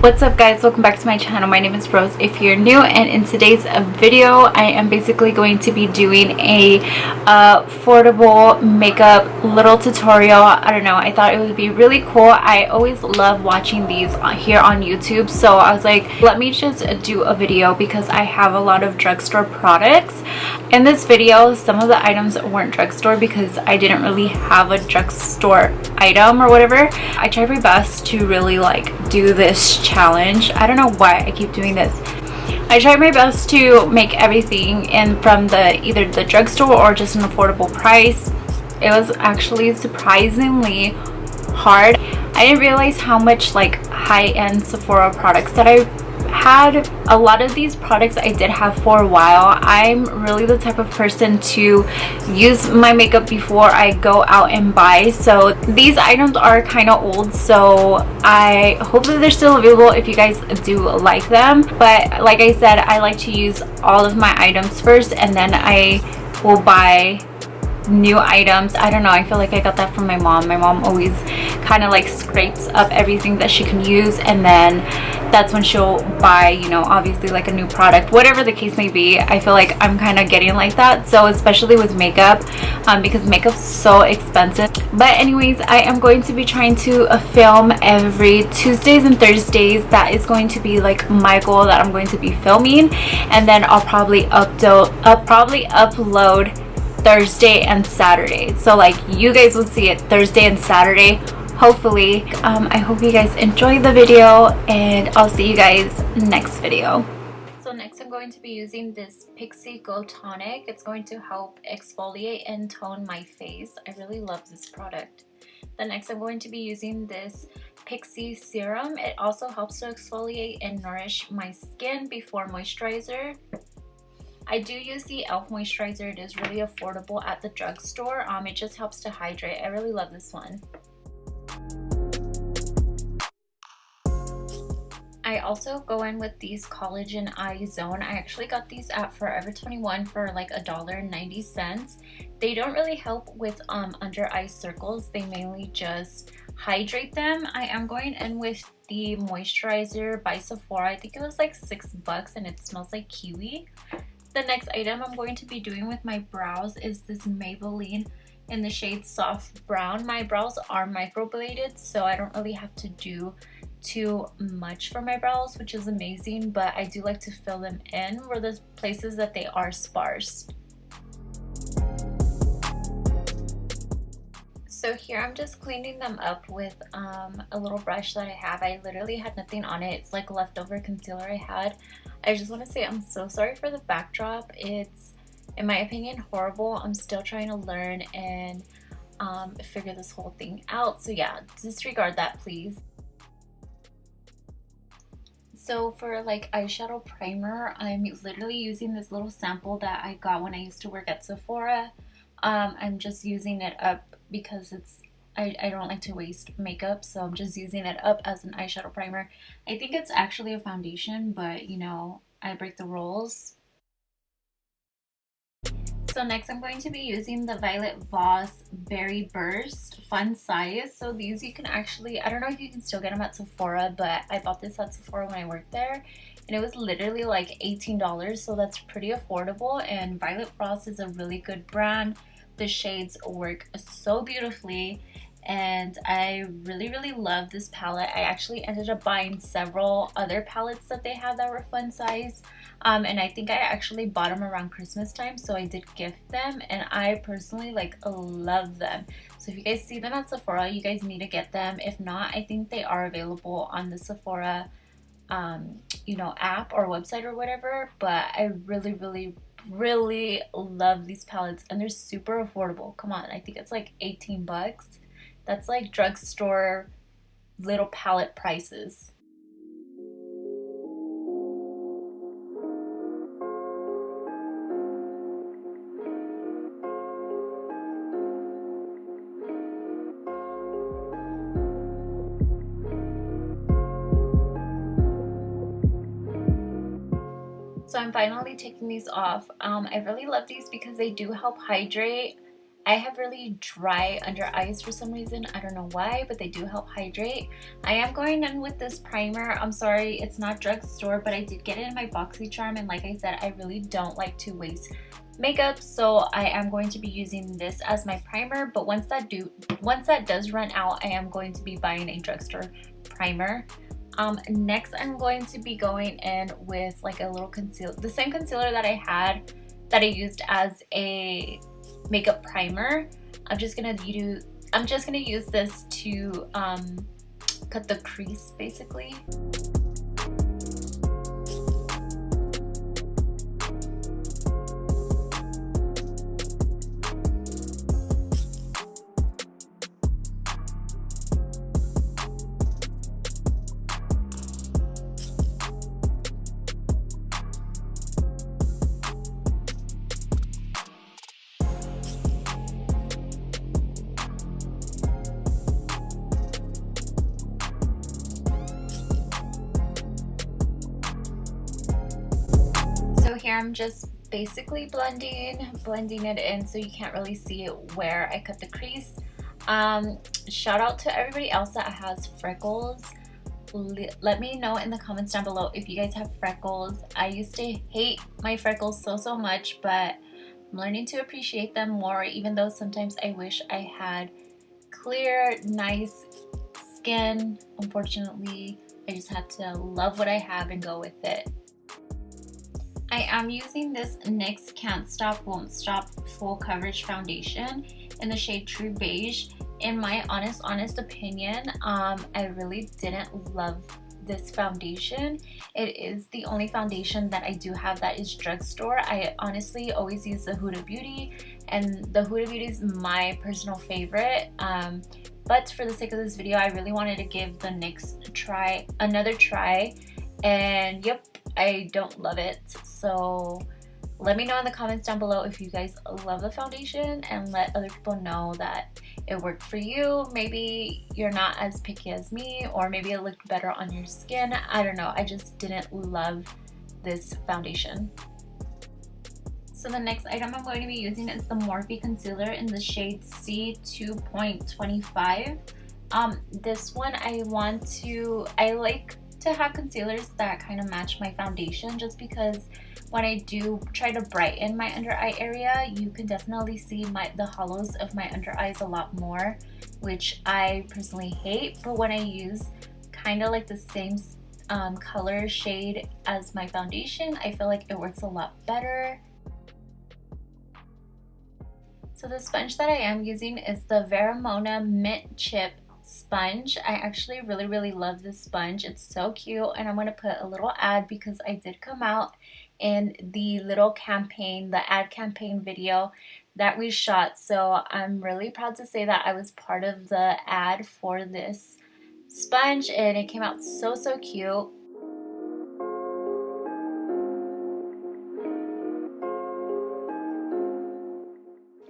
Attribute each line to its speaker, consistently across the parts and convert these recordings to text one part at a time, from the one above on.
Speaker 1: What's up guys, welcome back to my channel. My name is Rose if you're new, and in today's video I am basically going to be doing a affordable makeup little tutorial. I don't know, I thought it would be really cool. I always love watching these here on YouTube, so I was like, let me just do a video because I have a lot of drugstore products. In this video, some of the items weren't drugstore because I didn't really have a drugstore item or whatever. I tried my best to really do this challenge. I don't know why I keep doing this. I tried my best to make everything in from either the drugstore or just an affordable price. It was actually surprisingly hard. I didn't realize how much high-end Sephora products that I had. A lot of these products I did have for a while. I'm really the type of person to use my makeup before I go out and buy, so these items are kind of old, so I hope that they're still available if you guys do like them. But like I said, I like to use all of my items first and then I will buy new items. I don't know, I feel like I got that from my mom. My mom always kind of scrapes up everything that she can use, and then that's when she'll buy, you know, obviously a new product, whatever the case may be. I feel like I'm kind of getting like that, so especially with makeup, because makeup's so expensive. But anyways, I am going to be trying to film every Tuesdays and Thursdays. That is going to be my goal that I'm going to be filming, and then I'll probably upload Thursday and Saturday, so you guys will see it Thursday and Saturday, hopefully. I hope you guys enjoyed the video, and I'll see you guys next video. So next I'm going to be using this Pixie Glow Tonic. It's going to help exfoliate and tone my face. I really love this product. Then next I'm going to be using this Pixie Serum. It also helps to exfoliate and nourish my skin before moisturizer. I do use the e.l.f. moisturizer. It is really affordable at the drugstore. It just helps to hydrate. I really love this one. I also go in with these Collagen Eye Zone. I actually got these at Forever 21 for $1.90. They don't really help with under eye circles. They mainly just hydrate them. I am going in with the moisturizer by Sephora. I think it was $6 and it smells like kiwi. The next item I'm going to be doing with my brows is this Maybelline in the shade Soft Brown. My brows are microbladed, so I don't really have to do too much for my brows, which is amazing, but I do like to fill them in where the places that they are sparse. So here I'm just cleaning them up with a little brush that I have. I literally had nothing on it. It's leftover concealer I had. I just want to say I'm so sorry for the backdrop. It's, in my opinion, horrible. I'm still trying to learn and figure this whole thing out. So yeah, disregard that please. So for eyeshadow primer, I'm literally using this little sample that I got when I used to work at Sephora. I'm just using it up because I don't like to waste makeup, so I'm just using it up as an eyeshadow primer. I think it's actually a foundation, but you know, I break the rules. So next I'm going to be using the Violet Voss Berry Burst Fun Size. So these you can actually, I don't know if you can still get them at Sephora, but I bought this at Sephora when I worked there, and it was literally $18, so that's pretty affordable. And Violet Voss is a really good brand. The shades work so beautifully, and I really love this palette. I actually ended up buying several other palettes that they had that were fun size, and I think I actually bought them around Christmas time, so I did gift them, and I personally love them. So if you guys see them at Sephora, you guys need to get them. If not, I think they are available on the Sephora you know, app or website or whatever, but I really love these palettes, and they're super affordable. Come on, I think it's $18. That's drugstore little palette prices. So I'm finally taking these off. I really love these because they do help hydrate. I have really dry under eyes for some reason. I don't know why, but they do help hydrate. I am going in with this primer. I'm sorry, it's not Drugstore, but I did get it in my BoxyCharm, and like I said, I really don't like to waste makeup, so I am going to be using this as my primer. But once that does run out, I am going to be buying a Drugstore primer. Next, I'm going to be going in with like a little concealer, the same concealer that I used as a makeup primer. I'm just gonna use this to cut the crease basically. So here I'm just basically blending it in so you can't really see where I cut the crease. Shout out to everybody else that has freckles. Let me know in the comments down below if you guys have freckles. I used to hate my freckles so much, but I'm learning to appreciate them more, even though sometimes I wish I had clear, nice skin. Unfortunately, I just have to love what I have and go with it. I am using this NYX Can't Stop Won't Stop Full Coverage Foundation in the shade True Beige. In my honest opinion, I really didn't love this foundation. It is the only foundation that I do have that is Drugstore. I honestly always use the Huda Beauty, and the Huda Beauty is my personal favorite. But for the sake of this video, I really wanted to give the NYX another try, and yep, I don't love it. So let me know in the comments down below if you guys love the foundation, and let other people know that it worked for you. Maybe you're not as picky as me, or maybe it looked better on your skin. I don't know, I just didn't love this foundation. So the next item I'm going to be using is the Morphe concealer in the shade C2.25. This one I like to have concealers that kind of match my foundation, just because when I do try to brighten my under eye area, you can definitely see the hollows of my under eyes a lot more, which I personally hate. But when I use kind of like the same color shade as my foundation, I feel like it works a lot better. So the sponge that I am using is the Veromona Mint Chip sponge. I actually really love this sponge. It's so cute, and I'm going to put a little ad because I did come out in the little campaign, the ad campaign video that we shot. So I'm really proud to say that I was part of the ad for this sponge, and it came out so cute.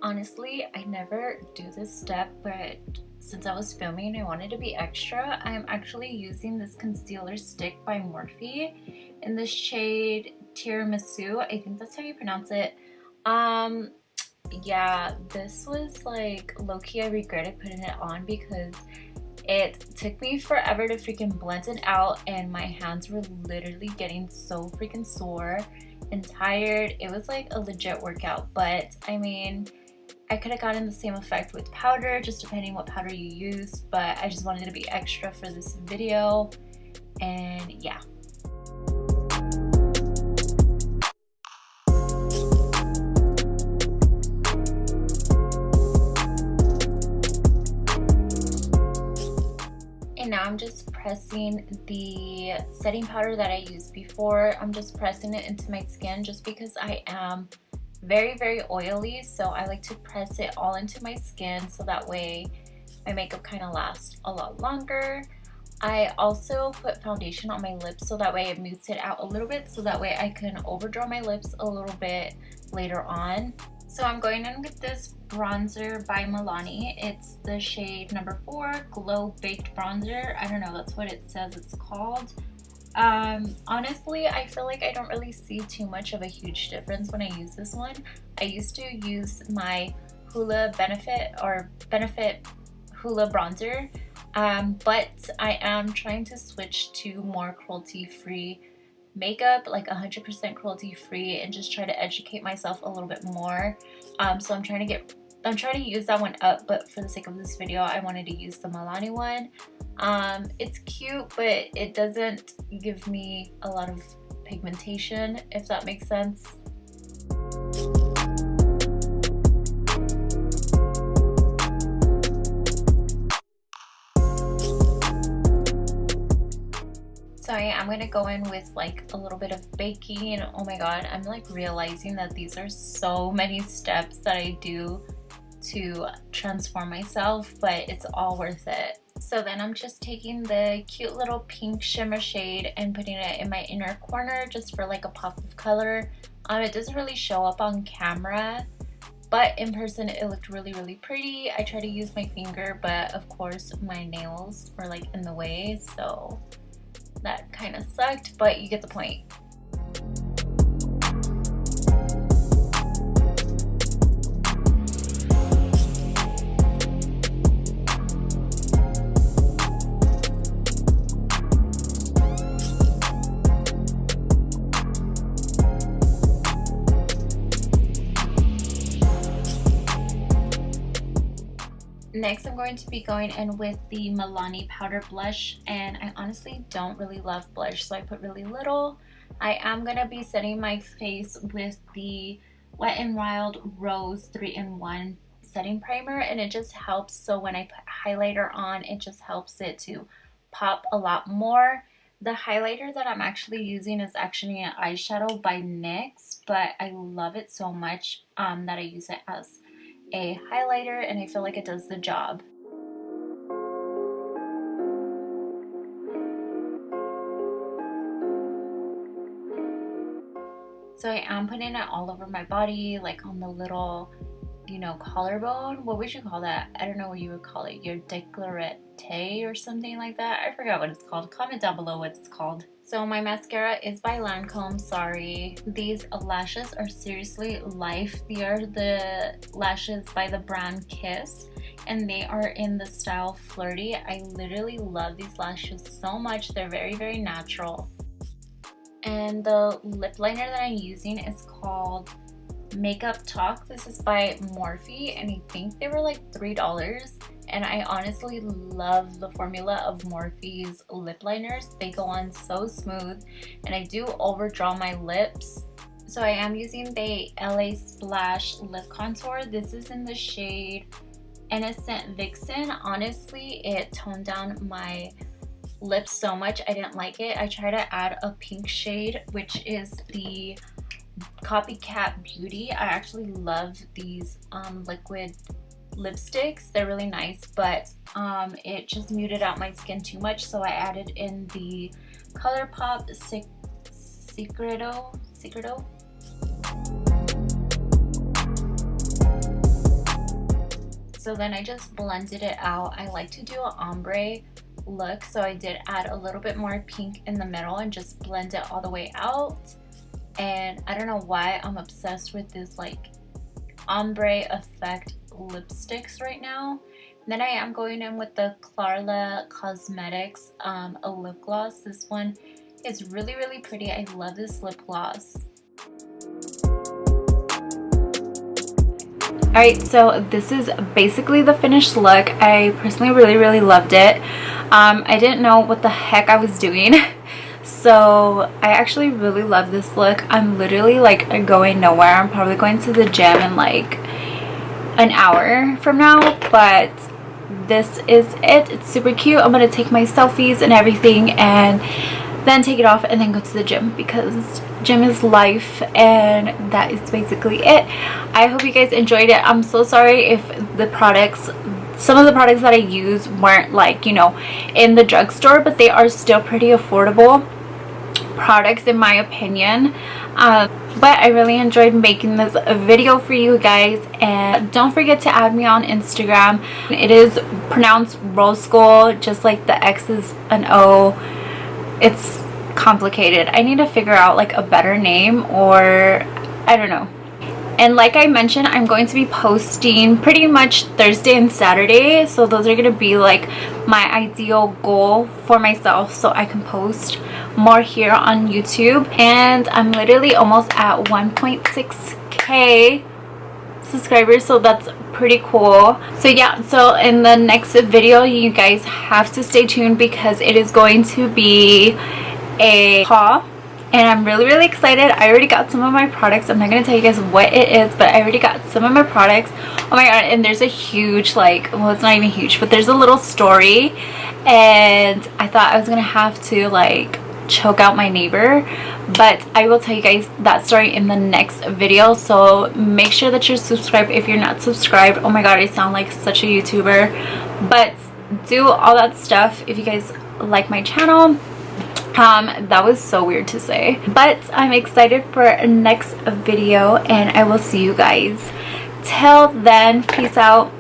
Speaker 1: Honestly, I never do this step, but since I was filming and I wanted to be extra, I'm actually using this concealer stick by Morphe in the shade Tiramisu. I think that's how you pronounce it. Yeah, this was like low-key, I regretted putting it on because it took me forever to freaking blend it out, and my hands were literally getting so freaking sore and tired. It was like a legit workout, but I mean, I could have gotten the same effect with powder, just depending what powder you used, but I just wanted to be extra for this video, and yeah. And now I'm just pressing the setting powder that I used before. I'm just pressing it into my skin just because I am very oily, so I like to press it all into my skin so that way my makeup kind of lasts a lot longer. I also put foundation on my lips so that way it mutes it out a little bit, so that way I can overdraw my lips a little bit later on. So I'm going in with this bronzer by Milani. It's the shade number 4, Glow Baked Bronzer. I don't know, that's what it says it's called. Honestly, I feel like I don't really see too much of a huge difference when I use this one. I used to use my Hoola Benefit Hoola bronzer, but I am trying to switch to more cruelty-free makeup, like 100% cruelty-free, and just try to educate myself a little bit more. So I'm trying to use that one up, but for the sake of this video, I wanted to use the Milani one. It's cute, but it doesn't give me a lot of pigmentation, if that makes sense. So I'm going to go in with like a little bit of baking. Oh my god, I'm like realizing that these are so many steps that I do to transform myself, but it's all worth it. So then I'm just taking the cute little pink shimmer shade and putting it in my inner corner just for like a pop of color. It doesn't really show up on camera, but in person it looked really pretty. I tried to use my finger, but of course my nails were like in the way, so that kind of sucked, but you get the point. Next, I'm going to be going in with the Milani powder blush, and I honestly don't really love blush, so I put really little. I am going to be setting my face with the Wet n Wild Rose 3-in-1 setting primer, and it just helps. So when I put highlighter on, it just helps it to pop a lot more. The highlighter that I'm actually using is actually an eyeshadow by NYX, but I love it so much that I use it as a highlighter, and I feel like it does the job. So I am putting it all over my body, like on the little, you know, collarbone. What would you call that? I don't know what you would call it. Your décolleté or something like that. I forgot what it's called. Comment down below what it's called. So my mascara is by Lancome, sorry. These lashes are seriously life. They are the lashes by the brand Kiss, and they are in the style Flirty. I literally love these lashes so much. They're very natural. And the lip liner that I'm using is called Makeup Talk. This is by Morphe, and I think they were like $3. And I honestly love the formula of Morphe's lip liners. They go on so smooth, and I do overdraw my lips. So I am using the LA Splash lip contour. This is in the shade Innocent Vixen. Honestly, it toned down my lips so much I didn't like it. I try to add a pink shade, which is the Copycat Beauty. I actually love these liquid lipsticks. They're really nice, but it just muted out my skin too much, so I added in the ColourPop Secreto. So then I just blended it out. I like to do an ombre look, so I did add a little bit more pink in the middle and just blend it all the way out. And I don't know why I'm obsessed with this like ombre effect lipsticks right now. And then I am going in with the Klarla Cosmetics a lip gloss. This one is really pretty. I love this lip gloss. Alright, so this is basically the finished look. I personally really loved it. I didn't know what the heck I was doing. So I actually really love this look. I'm literally like going nowhere. I'm probably going to the gym in like an hour from now, but this is it. It's super cute. I'm gonna take my selfies and everything and then take it off and then go to the gym, because gym is life, and that is basically it. I hope you guys enjoyed it. I'm so sorry if some of the products that I use weren't like, you know, in the drugstore, but they are still pretty affordable products in my opinion. But I really enjoyed making this video for you guys, and don't forget to add me on Instagram. It is pronounced Rose Gold, just like the X is an O. It's complicated. I need to figure out like a better name, or I don't know. And like I mentioned, I'm going to be posting pretty much Thursday and Saturday, so those are going to be like my ideal goal for myself, so I can post more here on YouTube. And I'm literally almost at 1.6k subscribers, so that's pretty cool. So yeah, so in the next video you guys have to stay tuned because it is going to be a haul, and I'm really excited. I already got some of my products. I'm not going to tell you guys what it is, but I already got some of my products. Oh my god, and there's a huge, like, well, it's not even huge, but there's a little story, and I thought I was gonna have to like choke out my neighbor, but I will tell you guys that story in the next video. So make sure that you're subscribed if you're not subscribed. Oh my god, I sound like such a YouTuber, but do all that stuff if you guys like my channel. That was so weird to say, but I'm excited for next video, and I will see you guys. Till then, peace out.